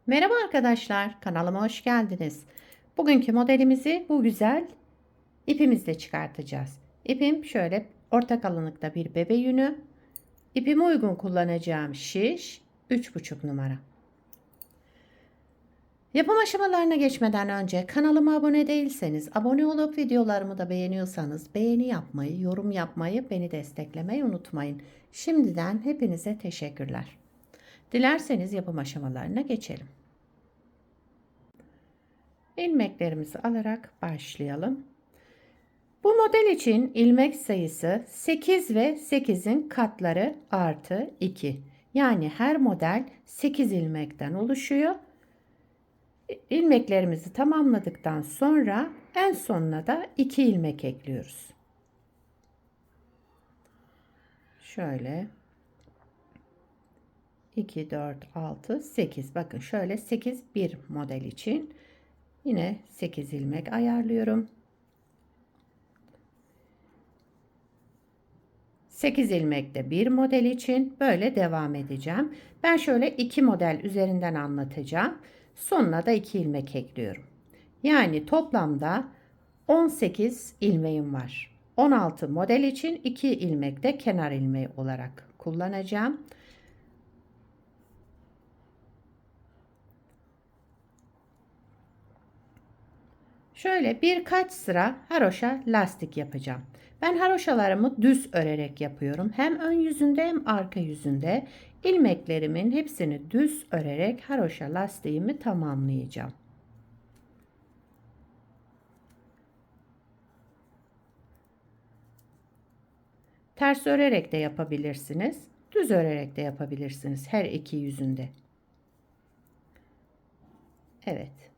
Merhaba arkadaşlar, kanalıma hoş geldiniz. Bugünkü modelimizi bu güzel ipimizle çıkartacağız. İpim şöyle orta kalınlıkta bir bebe yünü. İpime uygun kullanacağım şiş 3,5 numara. Yapım aşamalarına geçmeden önce kanalıma abone değilseniz, abone olup videolarımı da beğeniyorsanız beğeni yapmayı, yorum yapmayı, beni desteklemeyi unutmayın. Şimdiden hepinize teşekkürler. Dilerseniz yapım aşamalarına geçelim. İlmeklerimizi alarak başlayalım. Bu model için ilmek sayısı 8 ve 8'in katları artı 2. Yani her model 8 ilmekten oluşuyor. İlmeklerimizi tamamladıktan sonra en sonuna da 2 ilmek ekliyoruz. Şöyle 2, 4, 6, 8. Bakın şöyle 8 bir model için. Yine 8 ilmek ayarlıyorum. 8 ilmekte bir model için böyle devam edeceğim. Ben şöyle 2 model üzerinden anlatacağım. Sonuna da 2 ilmek ekliyorum. Yani toplamda 18 ilmeğim var. 16 model için 2 ilmek de kenar ilmeği olarak kullanacağım. Şöyle birkaç sıra haroşa lastik yapacağım. Ben haroşalarımı düz örerek yapıyorum. Hem ön yüzünde hem arka yüzünde ilmeklerimin hepsini düz örerek haroşa lastiğimi tamamlayacağım. Ters örerek de yapabilirsiniz. Düz örerek de yapabilirsiniz her iki yüzünde. Evet.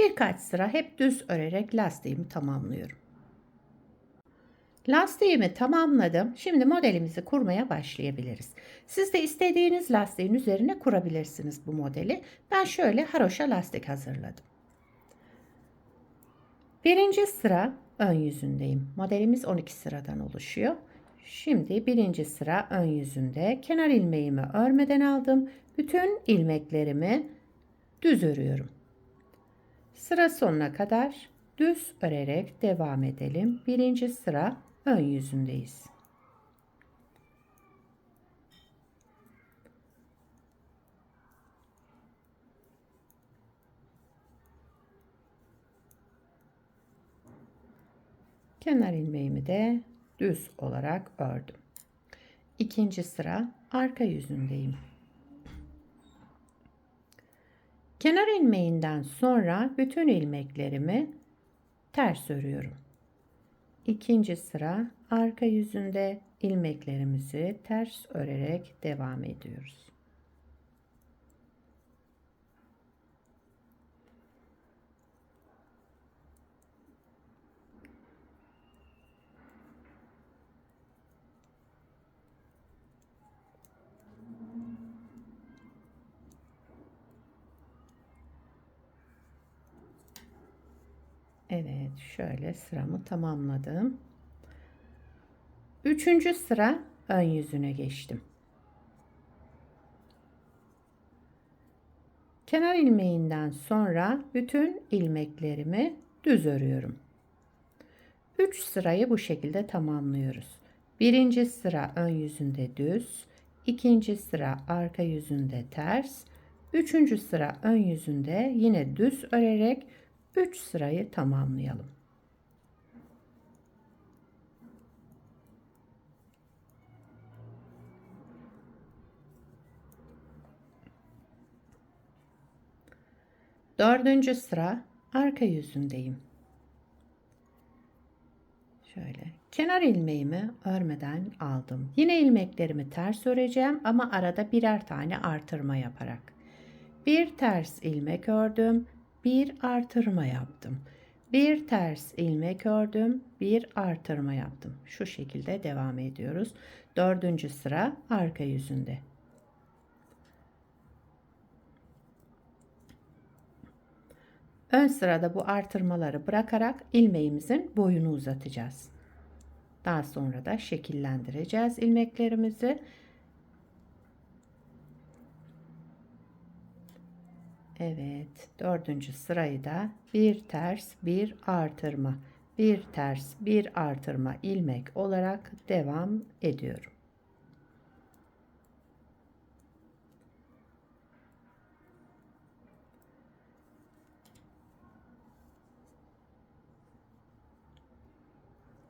Birkaç sıra hep düz örerek lastiğimi tamamlıyorum. Lastiğimi tamamladım. Şimdi modelimizi kurmaya başlayabiliriz. Siz de istediğiniz lastiğin üzerine kurabilirsiniz bu modeli. Ben şöyle haroşa lastik hazırladım. Birinci sıra ön yüzündeyim. Modelimiz 12 sıradan oluşuyor. Şimdi birinci sıra ön yüzünde kenar ilmeğimi örmeden aldım. Bütün ilmeklerimi düz örüyorum. Sıra sonuna kadar düz örerek devam edelim. Birinci sıra ön yüzündeyiz. Kenar ilmeğimi de düz olarak ördüm. İkinci sıra arka yüzündeyim. Kenar ilmeğinden sonra bütün ilmeklerimi ters örüyorum. İkinci sıra arka yüzünde ilmeklerimizi ters örerek devam ediyoruz. Evet, şöyle sıramı tamamladım. Üçüncü sıra ön yüzüne geçtim. Kenar ilmeğinden sonra bütün ilmeklerimi düz örüyorum. 3 sırayı bu şekilde tamamlıyoruz. Birinci sıra ön yüzünde düz, ikinci sıra arka yüzünde ters, üçüncü sıra ön yüzünde yine düz örerek 3 sırayı tamamlayalım. Dördüncü sıra arka yüzündeyim. Şöyle kenar ilmeğimi örmeden aldım. Yine ilmeklerimi ters öreceğim ama arada birer tane artırma yaparak. Bir ters ilmek ördüm, bir artırma yaptım. Bir ters ilmek ördüm, bir artırma yaptım. Şu şekilde devam ediyoruz. Dördüncü sıra arka yüzünde. Ön sırada bu artırmaları bırakarak ilmeğimizin boyunu uzatacağız. Daha sonra da şekillendireceğiz ilmeklerimizi. Evet, dördüncü sırayı da bir ters bir artırma, bir ters bir artırma ilmek olarak devam ediyorum.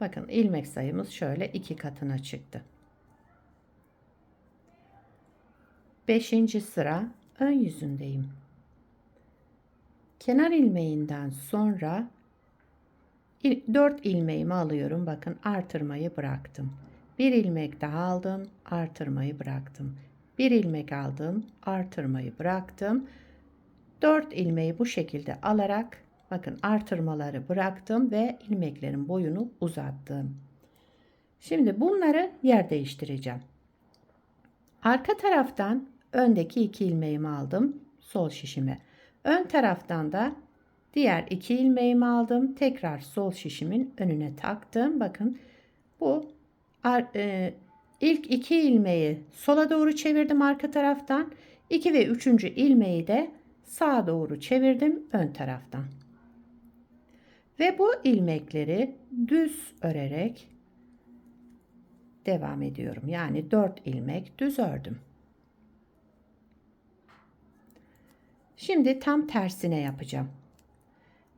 Bakın ilmek sayımız şöyle 2 katına çıktı. 5. sıra ön yüzündeyim. Kenar ilmeğinden sonra 4 ilmeğimi alıyorum. Bakın artırmayı bıraktım. Bir ilmek daha aldım, artırmayı bıraktım. Bir ilmek aldım, artırmayı bıraktım. 4 ilmeği bu şekilde alarak bakın artırmaları bıraktım ve ilmeklerin boyunu uzattım. Şimdi bunları yer değiştireceğim. Arka taraftan öndeki 2 ilmeğimi aldım sol şişime. Ön taraftan da diğer 2 ilmeğimi aldım. Tekrar sol şişimin önüne taktım. Bakın bu ilk 2 ilmeği sola doğru çevirdim arka taraftan. 2 ve 3. ilmeği de sağa doğru çevirdim ön taraftan. Ve bu ilmekleri düz örerek devam ediyorum. Yani 4 ilmek düz ördüm. Şimdi tam tersine yapacağım.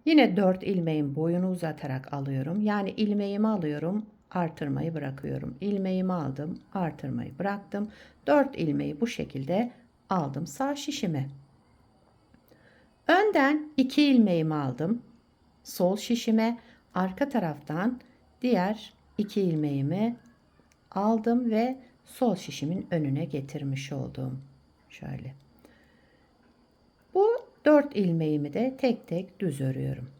Yine 4 ilmeğin boyunu uzatarak alıyorum. Yani ilmeğimi alıyorum, artırmayı bırakıyorum. İlmeğimi aldım, artırmayı bıraktım. 4 ilmeği bu şekilde aldım sağ şişime. Önden 2 ilmeğimi aldım. Sol şişime, arka taraftan diğer 2 ilmeğimi aldım ve sol şişimin önüne getirmiş oldum. Şöyle. Bu 4 ilmeğimi de tek tek düz örüyorum.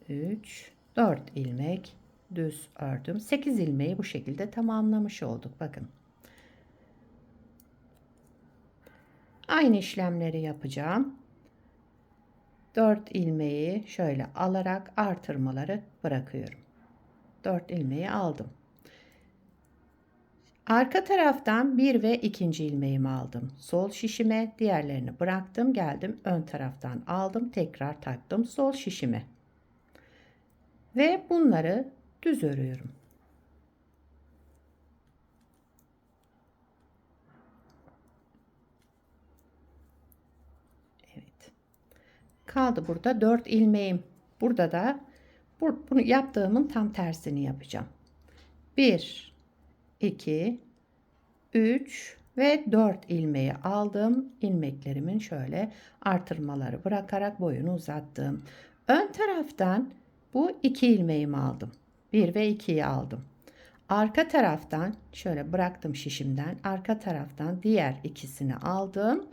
3, 4 ilmek düz ördüm. 8 ilmeği bu şekilde tamamlamış olduk. Bakın. Aynı işlemleri yapacağım. 4 ilmeği şöyle alarak artırmaları bırakıyorum. 4 ilmeği aldım. Arka taraftan 1 ve 2. ilmeğimi aldım. Sol şişime, diğerlerini bıraktım, geldim ön taraftan aldım, tekrar taktım sol şişime. Ve bunları düz örüyorum. Evet. Kaldı burada 4 ilmeğim. Burada da bunu yaptığımın tam tersini yapacağım. 1, 2, 3 ve 4 ilmeği aldım. İlmeklerimin şöyle artırmaları bırakarak boyunu uzattım. Ön taraftan bu 2 ilmeğimi aldım. 1 ve 2'yi aldım. Arka taraftan şöyle bıraktım şişimden. Arka taraftan diğer ikisini aldım.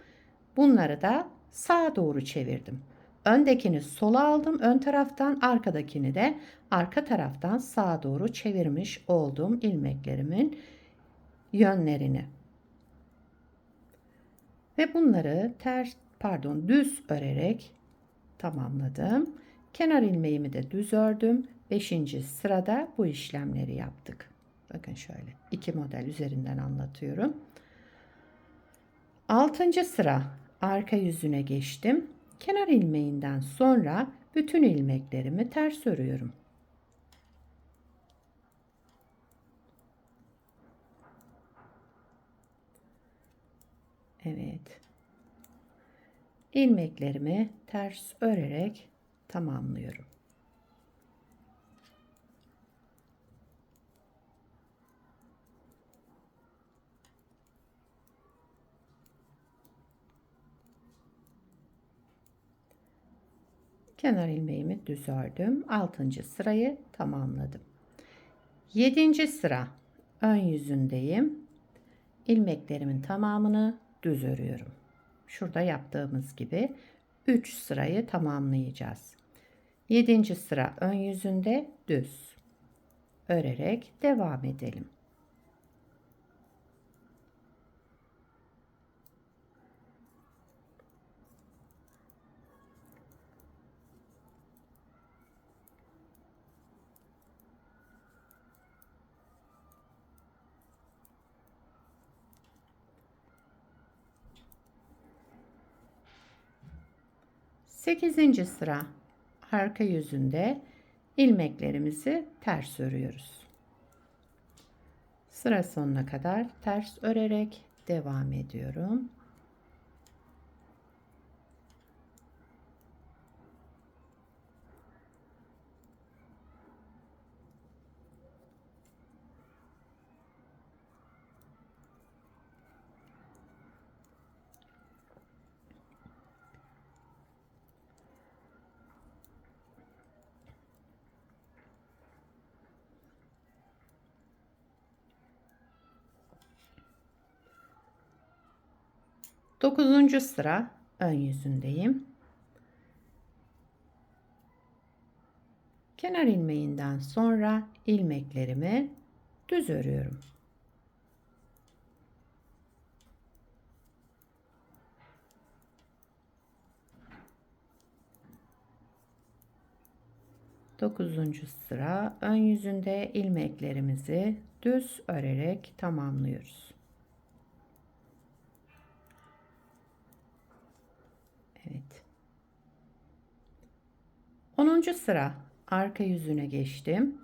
Bunları da sağa doğru çevirdim. Öndekini sola aldım ön taraftan, arkadakini de arka taraftan sağa doğru çevirmiş oldum ilmeklerimin yönlerini. Ve bunları düz örerek tamamladım. Kenar ilmeğimi de düz ördüm. 5. sırada bu işlemleri yaptık. Bakın şöyle 2 model üzerinden anlatıyorum. 6. sıra arka yüzüne geçtim. Kenar ilmeğinden sonra bütün ilmeklerimi ters örüyorum. Evet. İlmeklerimi ters örerek tamamlıyorum. Kenar ilmeğimi düz ördüm. 6. sırayı tamamladım. 7. sıra ön yüzündeyim. İlmeklerimin tamamını düz örüyorum. Şurada yaptığımız gibi 3 sırayı tamamlayacağız. 7. sıra ön yüzünde düz örerek devam edelim. 8. sıra arka yüzünde ilmeklerimizi ters örüyoruz. Sıra sonuna kadar ters örerek devam ediyorum. Dokuzuncu sıra ön yüzündeyim. Kenar ilmeğinden sonra ilmeklerimi düz örüyorum. Dokuzuncu sıra ön yüzünde ilmeklerimizi düz örerek tamamlıyoruz. Evet. 10. sıra arka yüzüne geçtim.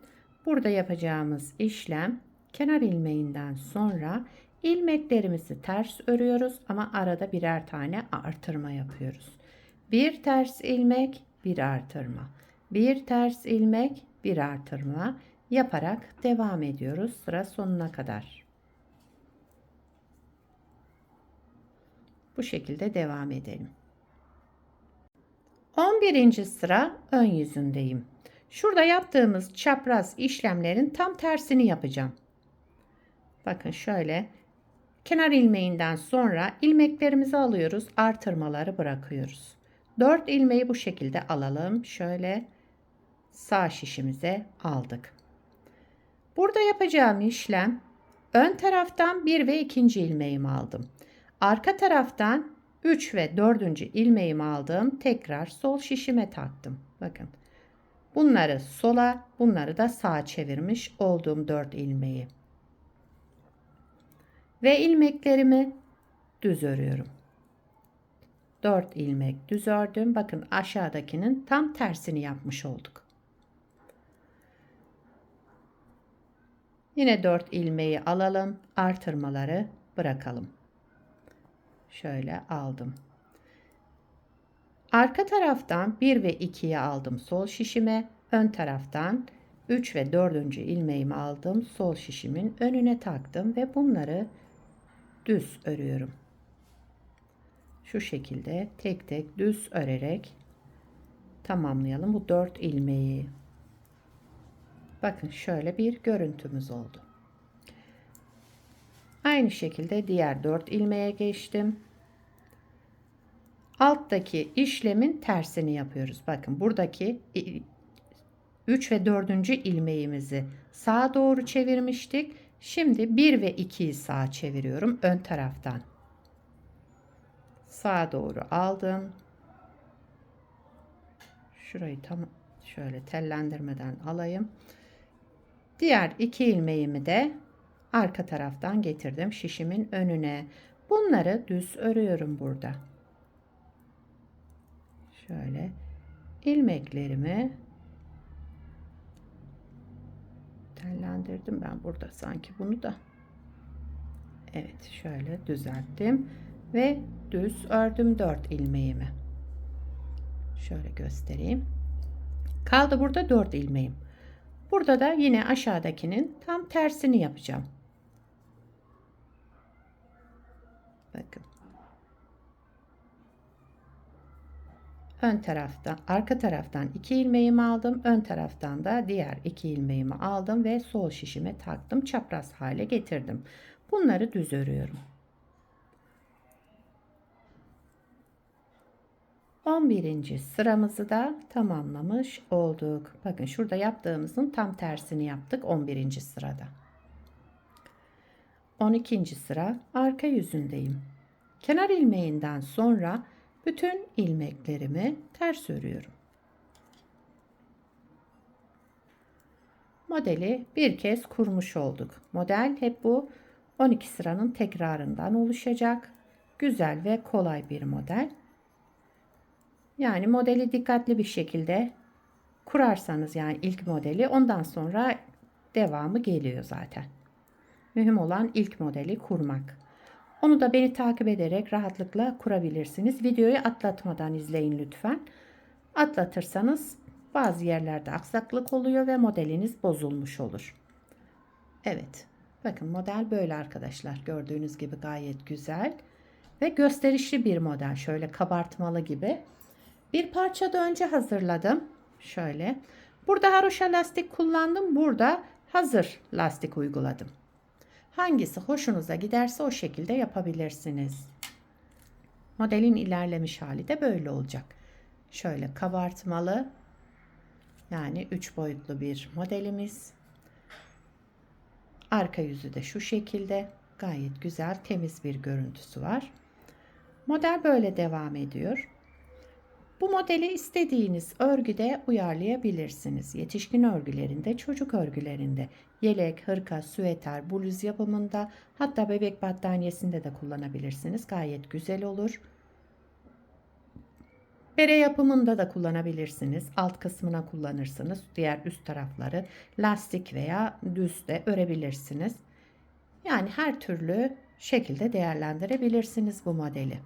Burada yapacağımız işlem kenar ilmeğinden sonra ilmeklerimizi ters örüyoruz ama arada birer tane artırma yapıyoruz. Bir ters ilmek, bir artırma. Bir ters ilmek, bir artırma yaparak devam ediyoruz sıra sonuna kadar. Bu şekilde devam edelim. 11. sıra ön yüzündeyim. Şurada yaptığımız çapraz işlemlerin tam tersini yapacağım. Bakın şöyle kenar ilmeğinden sonra ilmeklerimizi alıyoruz, artırmaları bırakıyoruz. 4 ilmeği bu şekilde alalım. Şöyle sağ şişimize aldık. Burada yapacağım işlem ön taraftan 1 ve 2. ilmeğimi aldım. Arka taraftan 3 ve 4. ilmeğimi aldım. Tekrar sol şişime taktım. Bakın. Bunları sola, bunları da sağa çevirmiş olduğum 4 ilmeği. Ve ilmeklerimi düz örüyorum. 4 ilmek düz ördüm. Bakın aşağıdakinin tam tersini yapmış olduk. Yine 4 ilmeği alalım. Artırmaları bırakalım. Şöyle aldım. Arka taraftan 1 ve 2'yi aldım sol şişime. Ön taraftan 3 ve 4. ilmeğimi aldım. Sol şişimin önüne taktım ve bunları düz örüyorum. Şu şekilde tek tek düz örerek tamamlayalım bu 4 ilmeği. Bakın şöyle bir görüntümüz oldu. Aynı şekilde diğer 4 ilmeğe geçtim. Alttaki işlemin tersini yapıyoruz. Bakın buradaki 3 ve 4. ilmeğimizi sağa doğru çevirmiştik. Şimdi 1 ve 2'yi sağa çeviriyorum ön taraftan. Sağa doğru aldım. Şurayı tam şöyle tellendirmeden alayım. Diğer 2 ilmeğimi de arka taraftan getirdim şişimin önüne. Bunları düz örüyorum burada. Şöyle ilmeklerimi tellendirdim ben burada sanki bunu da. Evet şöyle düzelttim ve düz ördüm 4 ilmeğimi. Şöyle göstereyim. Kaldı burada 4 ilmeğim. Burada da yine aşağıdakinin tam tersini yapacağım. Bakın. Ön taraftan, arka taraftan 2 ilmeğimi aldım. Ön taraftan da diğer 2 ilmeğimi aldım ve sol şişime taktım. Çapraz hale getirdim. Bunları düz örüyorum. 11. sıramızı da tamamlamış olduk. Bakın şurada yaptığımızın tam tersini yaptık 11. sırada. 12. sıra arka yüzündeyim. Kenar ilmeğinden sonra bütün ilmeklerimi ters örüyorum. Modeli bir kez kurmuş olduk. Model hep bu 12 sıranın tekrarından oluşacak. Güzel ve kolay bir model. Yani modeli dikkatli bir şekilde kurarsanız, yani ilk modeli, ondan sonra devamı geliyor zaten. Mühim olan ilk modeli kurmak. Onu da beni takip ederek rahatlıkla kurabilirsiniz. Videoyu atlatmadan izleyin lütfen. Atlatırsanız bazı yerlerde aksaklık oluyor ve modeliniz bozulmuş olur. Evet. Bakın model böyle arkadaşlar. Gördüğünüz gibi gayet güzel ve gösterişli bir model. Şöyle kabartmalı gibi. Bir parça da önce hazırladım. Şöyle. Burada haroşa lastik kullandım. Burada hazır lastik uyguladım. Hangisi hoşunuza giderse o şekilde yapabilirsiniz. Modelin ilerlemiş hali de böyle olacak. Şöyle kabartmalı, yani 3 boyutlu bir modelimiz. Arka yüzü de şu şekilde. Gayet güzel, temiz bir görüntüsü var. Model böyle devam ediyor. Bu modeli istediğiniz örgüde uyarlayabilirsiniz. Yetişkin örgülerinde, çocuk örgülerinde, yelek, hırka, süveter, bluz yapımında, hatta bebek battaniyesinde de kullanabilirsiniz. Gayet güzel olur. Bere yapımında da kullanabilirsiniz. Alt kısmına kullanırsınız. Diğer üst tarafları lastik veya düz de örebilirsiniz. Yani her türlü şekilde değerlendirebilirsiniz bu modeli.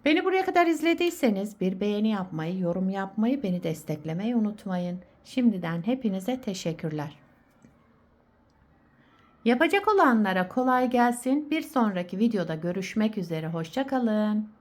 Beni buraya kadar izlediyseniz bir beğeni yapmayı, yorum yapmayı, beni desteklemeyi unutmayın. Şimdiden hepinize teşekkürler. Yapacak olanlara kolay gelsin. Bir sonraki videoda görüşmek üzere. Hoşça kalın.